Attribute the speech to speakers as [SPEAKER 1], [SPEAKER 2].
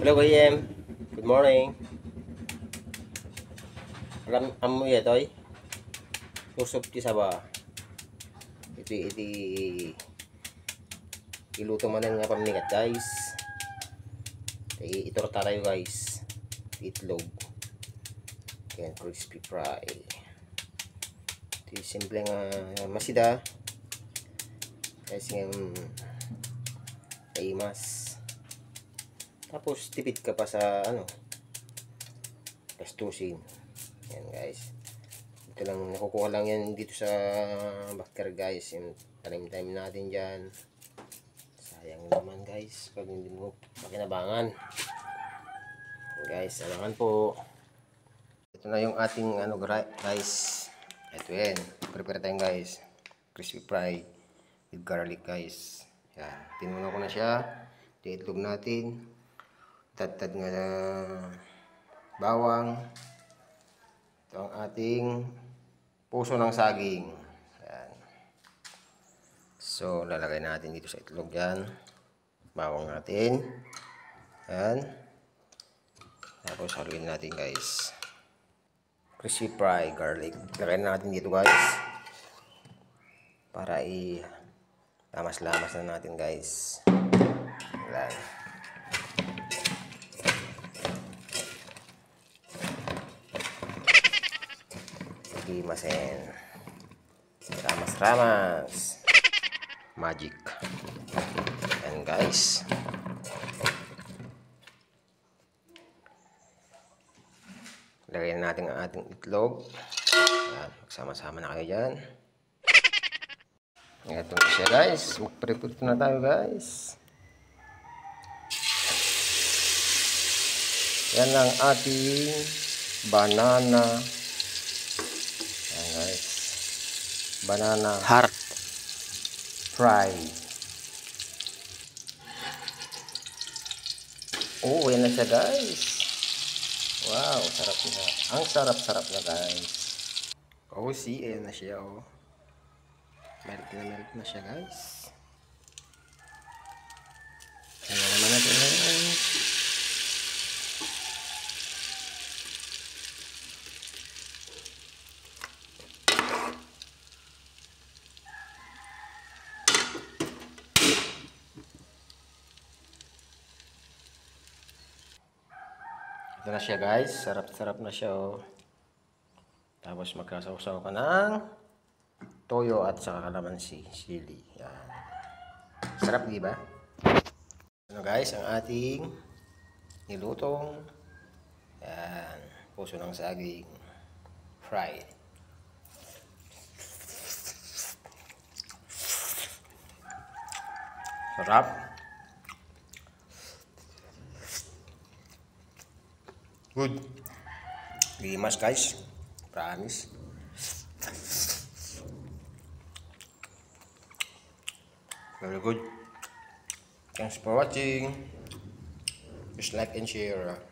[SPEAKER 1] Hello Kuya Em. Good morning. Alam mo ya toy. Susup ti sa ba. Iti iluto man nga pamnikat guys. Itorta tayo guys. Itlog. Yan crispy fry. Iti simple nga masida. Kasi nga imas. Tapos tipid ka pa sa gastusin. Yan guys. Ito lang, nakukuha lang yan dito sa backyard guys. Yung tanim-tanim natin dyan. Sayang naman guys pag hindi mo pakinabangan. Guys, alangan po. Ito na yung ating guys. Ito yan. Prepare tayo guys. Crispy fry with garlic guys. Yan. Tinuna ko na siya. Itlog natin. Tad nga bawang. Ito ang ating puso ng saging. Ayan. So, lalagay natin dito sa itlog yan. Bawang natin. Ayan. Tapos, haluin natin guys. Crispy fry garlic. Lagay natin dito guys. Para lamas-lamas na natin guys. Ayan. Masen. Ramas-ramas. Magic. And guys. Lagyan natin ang ating itlog. Ayan. Magsama-sama na kayo dyan. Ito na siya guys. Magprepare na tayo guys. Yan ang ating banana. Guys, banana heart fry. Oh, yan na siya guys. Wow, sarap na. Ang sarap-sarap na guys. Oh, see, yan na siya oh. Melt na siya guys. Ano naman natin guys. Ito na siya guys, sarap-sarap na siya oh. Tapos magkasaw-saw ka ng toyo at saka kalamansi, sili. Yan. Sarap di ba? Ano guys, ang ating nilutong yan, puso ng saging fried. Sarap. Good. Limas guys. Promise. Very good. Thanks for watching. Just like and share.